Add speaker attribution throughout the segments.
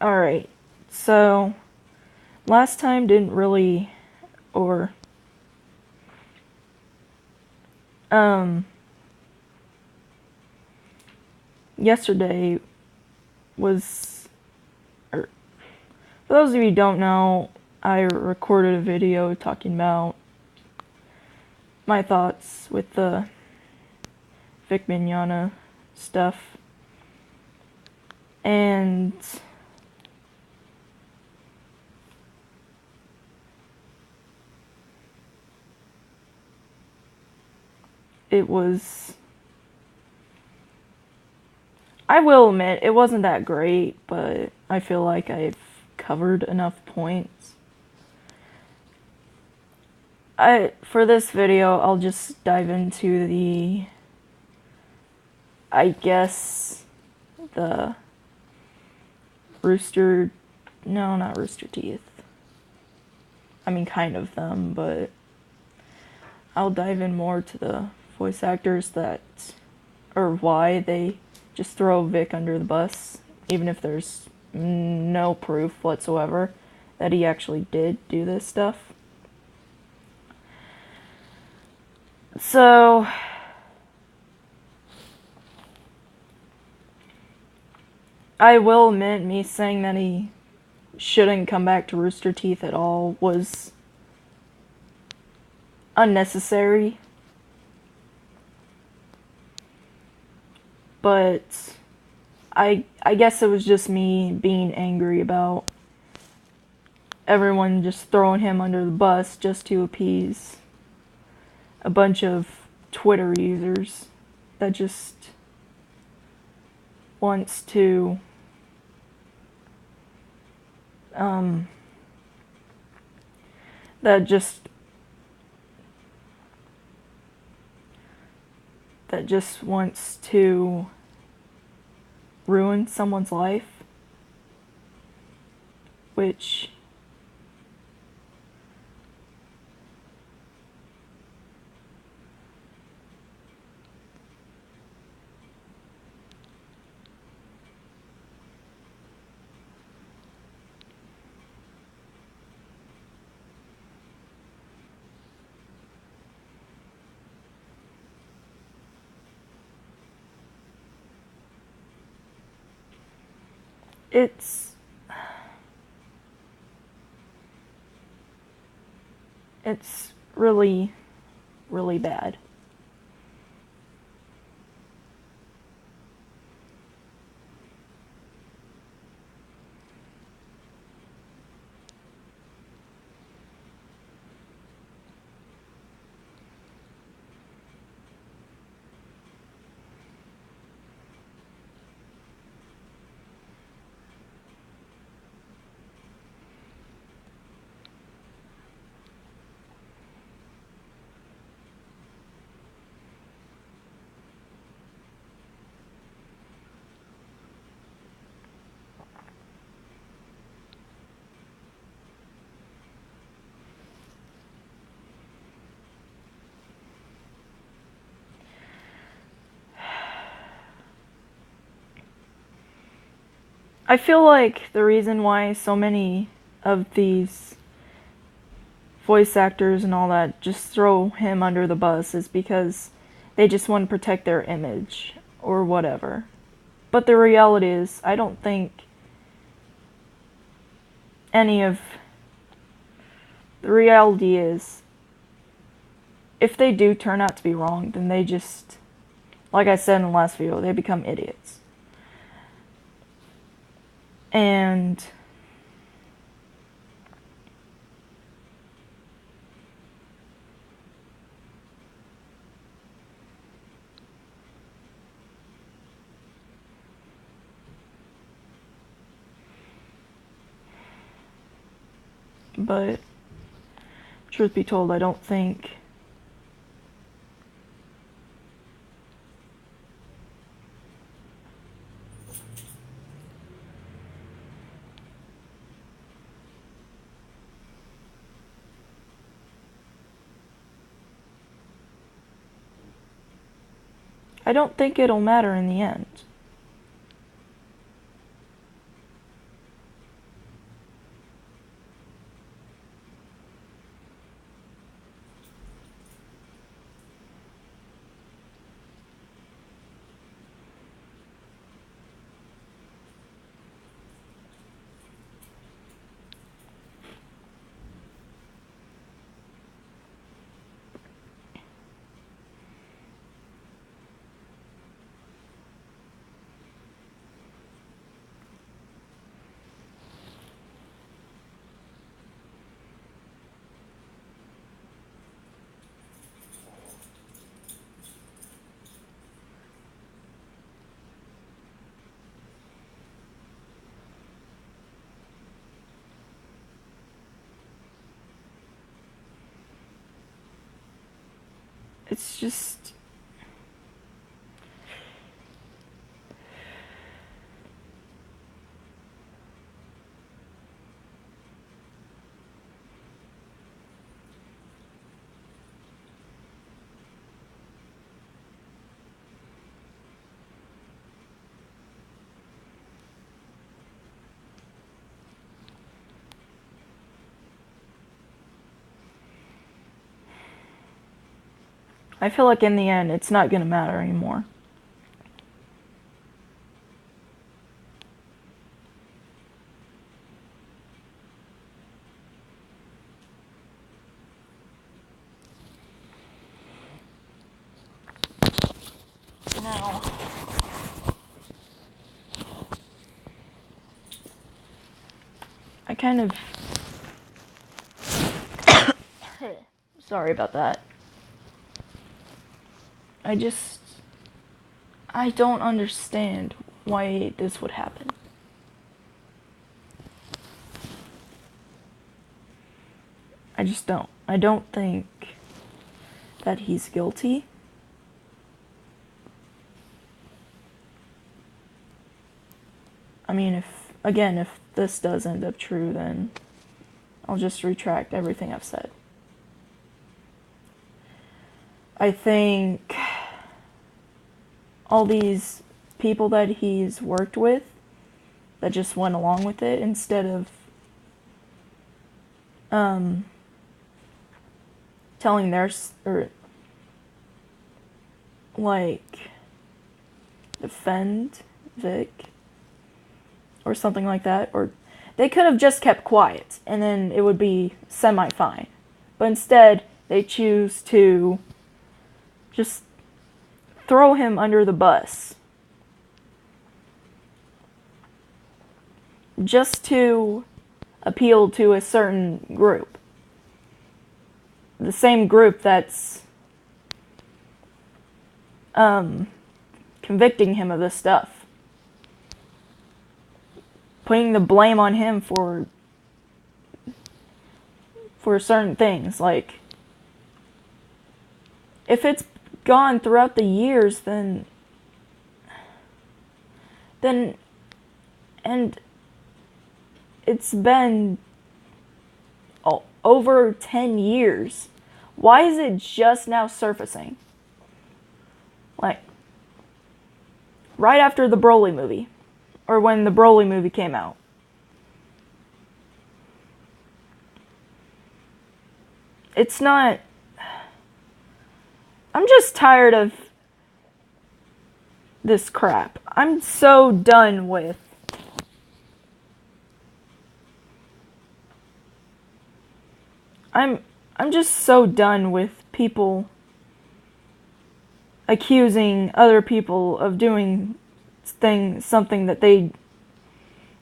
Speaker 1: Alright, so last time didn't really, or, yesterday was, or, for those of you who don't know, I recorded a video talking about my thoughts with the Vic Mignogna stuff, and it was, I will admit, it wasn't that great, but I feel like I've covered enough points. For this video, I'll just dive into I guess, the not Rooster Teeth. I mean, kind of them, but I'll dive in more to the voice actors or why they just throw Vic under the bus, even if there's no proof whatsoever that he actually did do this stuff. So, I will admit, me saying that he shouldn't come back to Rooster Teeth at all was unnecessary. But I guess it was just me being angry about everyone just throwing him under the bus just to appease a bunch of Twitter users that just wants to that just wants to ruin someone's life, which it's really, really bad. I feel like the reason why so many of these voice actors and all that just throw him under the bus is because they just want to protect their image or whatever. But the reality is, I don't think the reality is, if they do turn out to be wrong, then they just, like I said in the last video, they become idiots. And but truth be told, I don't think it'll matter in the end. it's just... I feel like in the end, it's not gonna matter anymore. Now, I kind of... Sorry about that. I don't understand why this would happen. I just don't. I don't think that he's guilty. I mean, if this does end up true, then I'll just retract everything I've said. I think all these people that he's worked with that just went along with it instead of telling or like defend Vic or something like that, or they could have just kept quiet and then it would be semi-fine. But instead, they choose to just throw him under the bus. Just to appeal to a certain group. The same group that's convicting him of this stuff. Putting the blame on him for certain things. Like, if it's gone throughout the years, then and it's been over 10 years. Why is it just now surfacing? Like, right after the Broly movie. Or when the Broly movie came out. It's not... I'm just tired of this crap. I'm so done with... I'm just so done with people accusing other people of doing something that they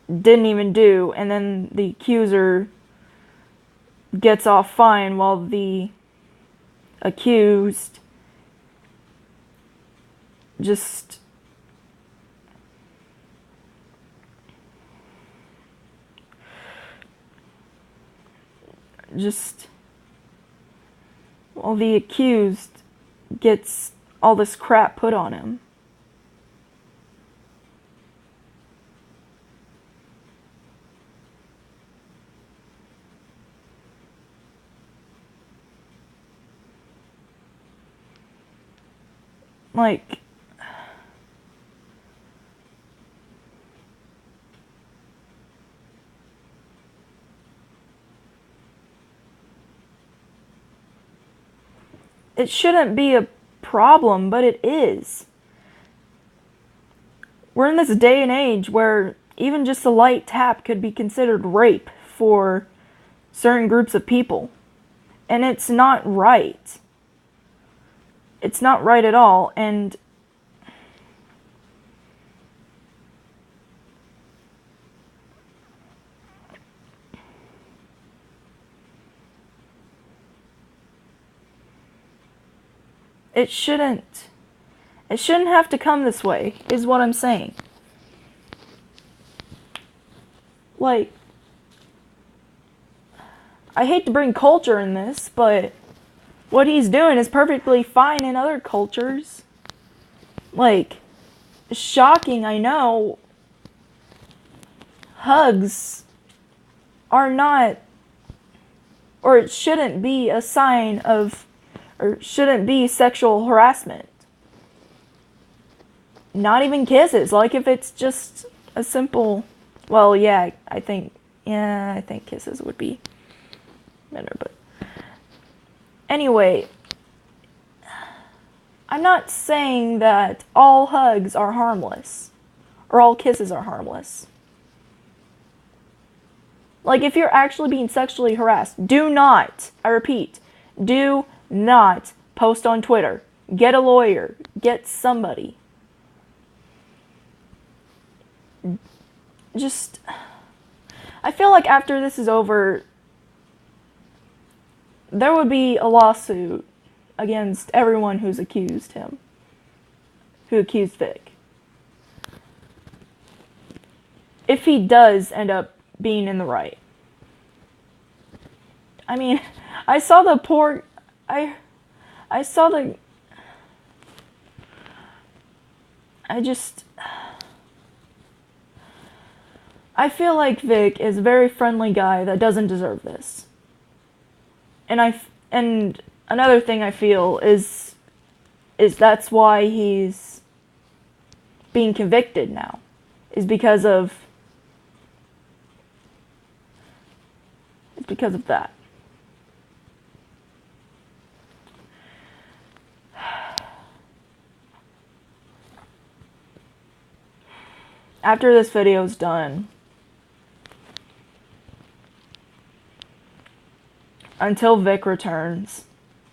Speaker 1: didn't even do, and then the accuser gets off fine while the accused just while the accused gets all this crap put on him. Like, it shouldn't be a problem, but it is. We're in this day and age where even just a light tap could be considered rape for certain groups of people. And it's not right. It's not right at all, and it shouldn't have to come this way, is what I'm saying. Like, I hate to bring culture in this, but what he's doing is perfectly fine in other cultures. Like, shocking, I know. Hugs are not, or it shouldn't be a sign of, or shouldn't be sexual harassment. Not even kisses. Like, if it's just a simple, well, yeah, I think kisses would be better, but anyway, I'm not saying that all hugs are harmless, or all kisses are harmless. Like, if you're actually being sexually harassed, do not, I repeat, do not post on Twitter. Get a lawyer. Get somebody. Just, I feel like after this is over, there would be a lawsuit against everyone who's accused him. Who accused Vic. If he does end up being in the right. I mean, I saw the poor... I saw the... I feel like Vic is a very friendly guy that doesn't deserve this. And another thing I feel is that's why he's being convicted now. Is because of that. After this video is done, until Vic returns,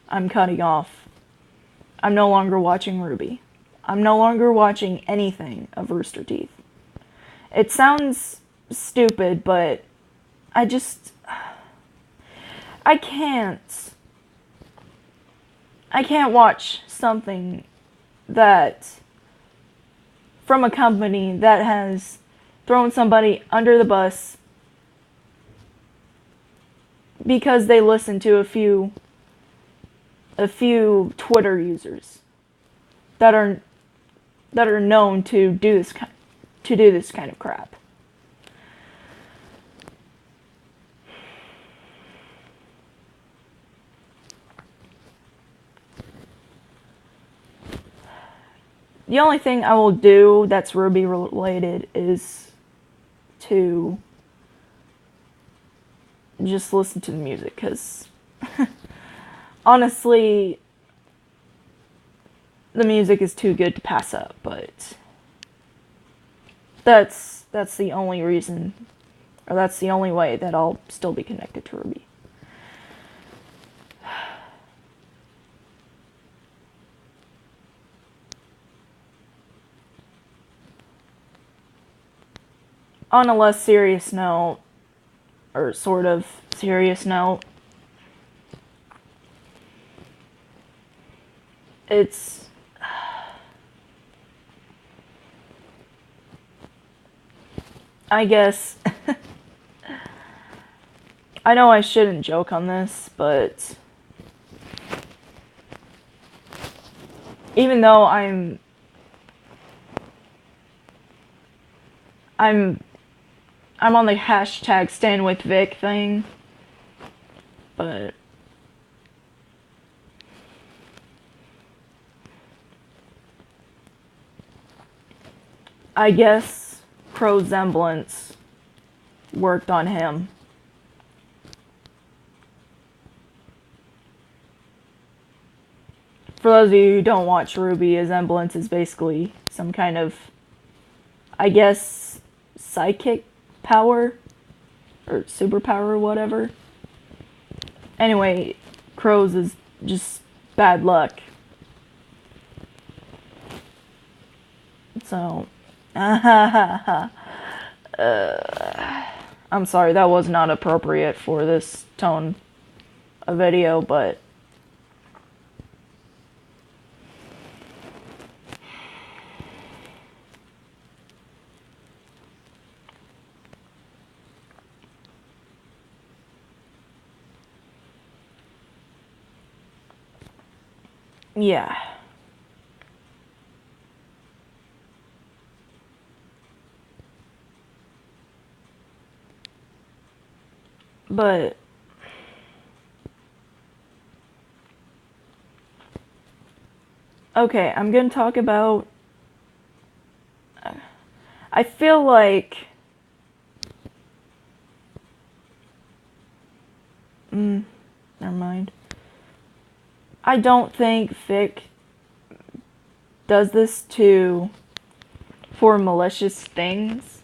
Speaker 1: I'm cutting off. I'm no longer watching Ruby. I'm no longer watching anything of Rooster Teeth. It sounds stupid, but I can't watch something that from a company that has thrown somebody under the bus because they listen to a few Twitter users that are known to do this kind of crap. The only thing I will do that's Ruby related is to just listen to the music, because honestly, the music is too good to pass up, but that's the only reason, or that's the only way that I'll still be connected to Ruby. On a less serious note, or sort of serious note, it's... I guess... I know I shouldn't joke on this, but... even though I'm on the hashtag #StandWithVic thing, but I guess Crow's semblance worked on him. For those of you who don't watch Ruby, a semblance is basically some kind of, I guess, psychic power or superpower or whatever. Anyway, Crow's is just bad luck. So, I'm sorry, that was not appropriate for this tone of video, but Yeah. But okay, I'm gonna talk about. I feel like. Never mind. I don't think Vic does this for malicious things.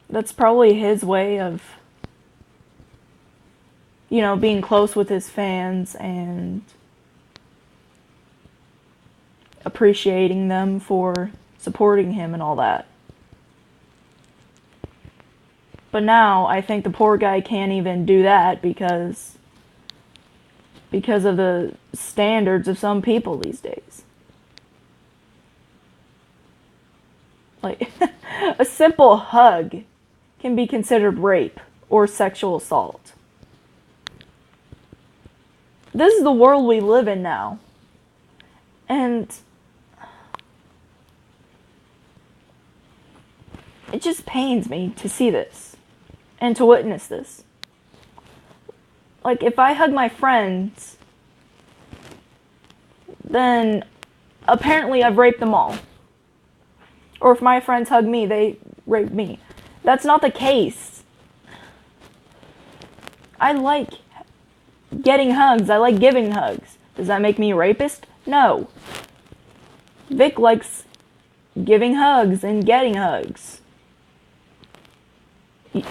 Speaker 1: That's probably his way of, being close with his fans and appreciating them for supporting him and all that. But now I think the poor guy can't even do that because of the standards of some people these days. Like, a simple hug can be considered rape or sexual assault. This is the world we live in now. And it just pains me to see this and to witness this. Like, if I hug my friends, then apparently I've raped them all. Or if my friends hug me, they rape me. That's not the case. I like getting hugs. I like giving hugs. Does that make me a rapist? No. Vic likes giving hugs and getting hugs.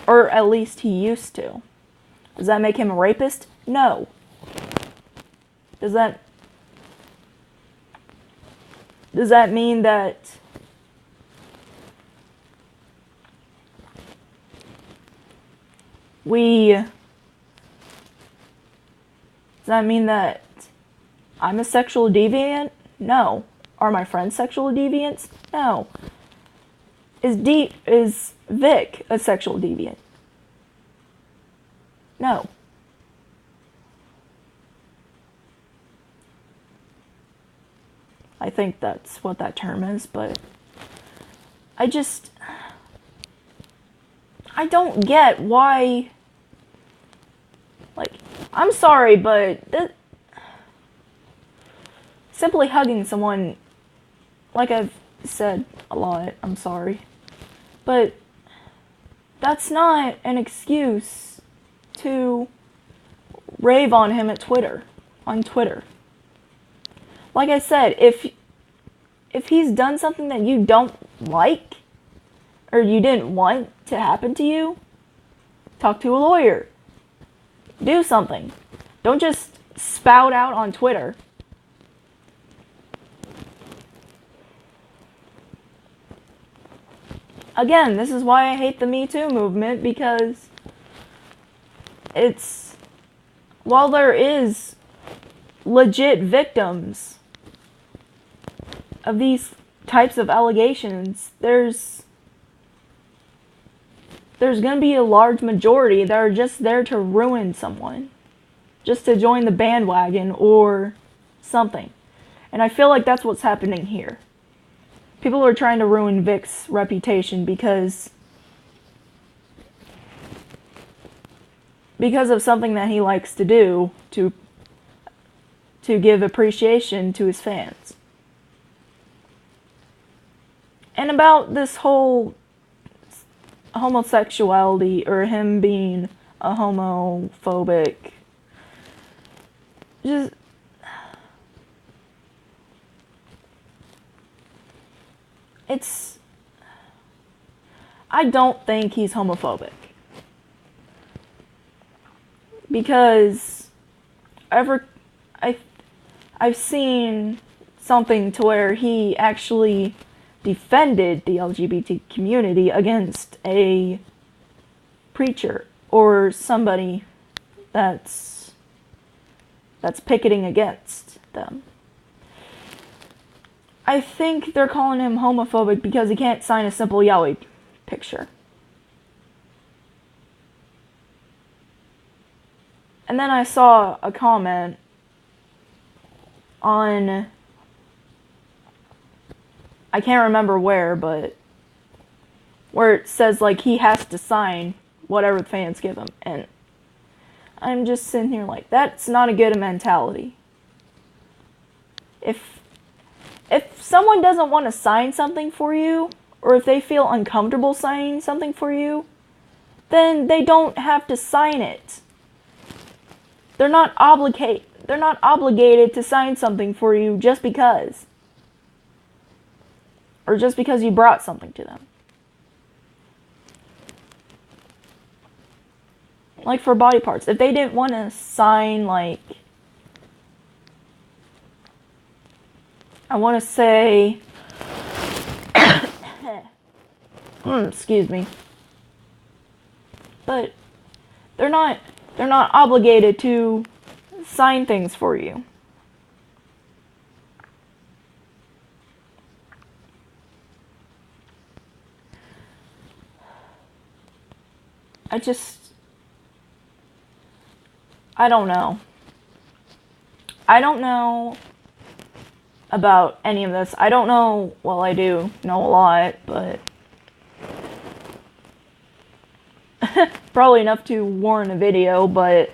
Speaker 1: Or at least he used to. Does that make him a rapist? No. Does that mean that does that mean that I'm a sexual deviant? No. Are my friends sexual deviants? No. Is Vic a sexual deviant? No. I think that's what that term is, but I don't get why. Like, I'm sorry, but simply hugging someone, like I've said a lot, I'm sorry, but that's not an excuse to rave on him on Twitter. Like I said, if he's done something that you don't like, or you didn't want to happen to you, talk to a lawyer. Do something. Don't just spout out on Twitter. Again, this is why I hate the Me Too movement, because while there is legit victims of these types of allegations, there's going to be a large majority that are just there to ruin someone, just to join the bandwagon or something. And I feel like that's what's happening here. People are trying to ruin Vic's reputation because of something that he likes to do to give appreciation to his fans. And about this whole homosexuality, or him being a homophobic, just I don't think he's homophobic, because I've seen something to where he actually defended the LGBT community against a preacher or somebody that's picketing against them. I think they're calling him homophobic because he can't sign a simple yaoi picture. And then I saw a comment on, I can't remember where, but where it says like he has to sign whatever the fans give him, and I'm just sitting here like, that's not a good mentality. If someone doesn't want to sign something for you, or if they feel uncomfortable signing something for you, then they don't have to sign it. They're not obligated to sign something for you just because. Or just because you brought something to them. Like for body parts, if they didn't want to sign, like, I want to say, excuse me, but they're not obligated to sign things for you. I don't know. I don't know about any of this. I don't know, well, I do know a lot, but probably enough to warrant a video, but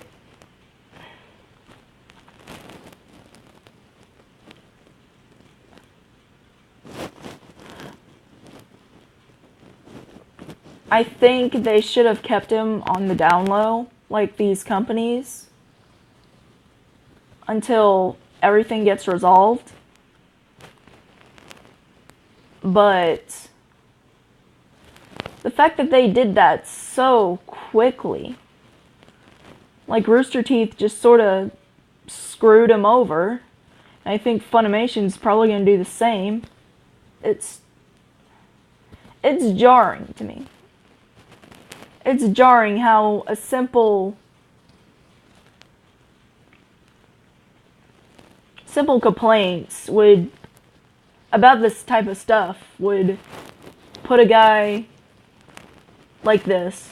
Speaker 1: I think they should have kept him on the down low, like these companies, until everything gets resolved. But the fact that they did that so quickly, like Rooster Teeth just sort of screwed him over. I think Funimation's probably going to do the same. It's jarring to me. It's jarring how a simple complaints would, about this type of stuff, would put a guy like this,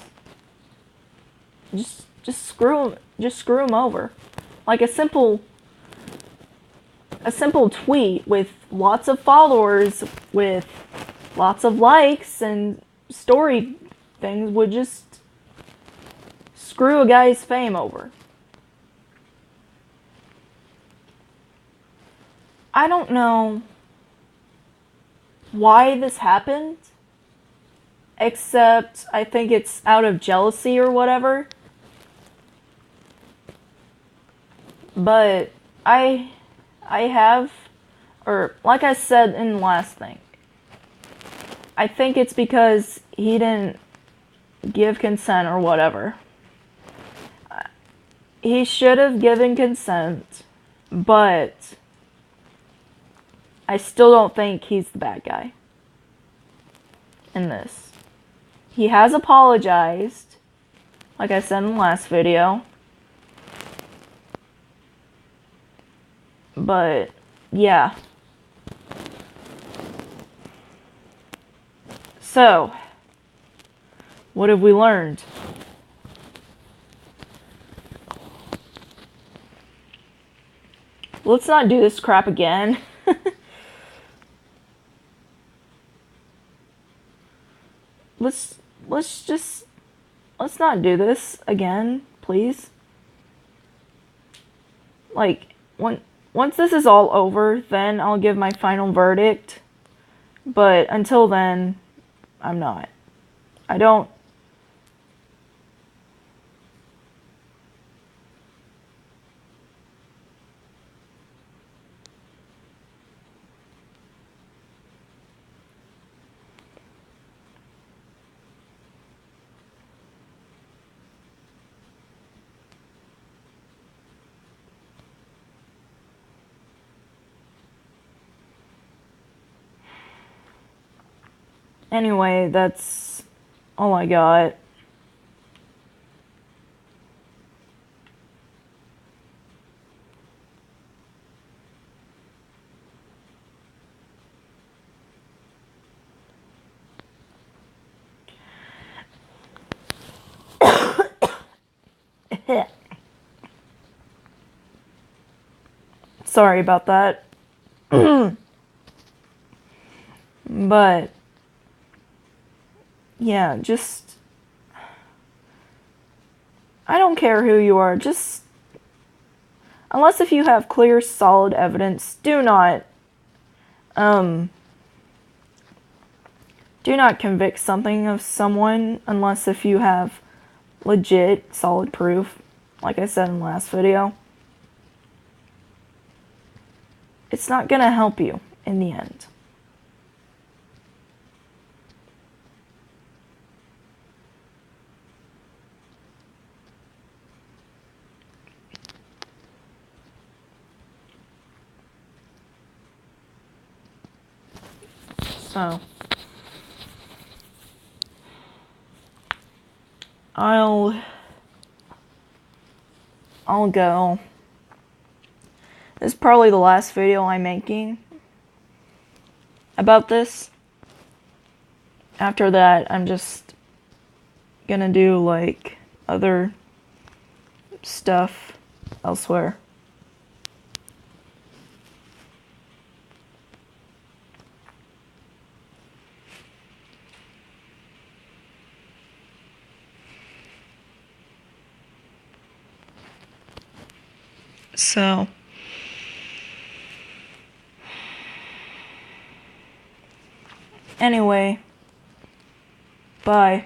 Speaker 1: just screw him over. Like a simple tweet with lots of followers, with lots of likes and story things, would just screw a guy's fame over. I don't know why this happened, except I think it's out of jealousy or whatever. But I have, or like I said in the last thing, I think it's because he didn't give consent or whatever. He should have given consent, but I still don't think he's the bad guy in this. He has apologized, like I said in the last video. But, yeah. So, what have we learned? Let's not do this crap again. Let's not do this again, please. Like, once this is all over, then I'll give my final verdict. But until then, I'm not. I don't. Anyway, that's all I got. Sorry about that. But yeah, just I don't care who you are, just unless if you have clear, solid evidence, do not convict something of someone unless if you have legit, solid proof, like I said in the last video. It's not gonna help you in the end. So, I'll go. This is probably the last video I'm making about this. After that, I'm just gonna do like other stuff elsewhere. So, anyway, bye.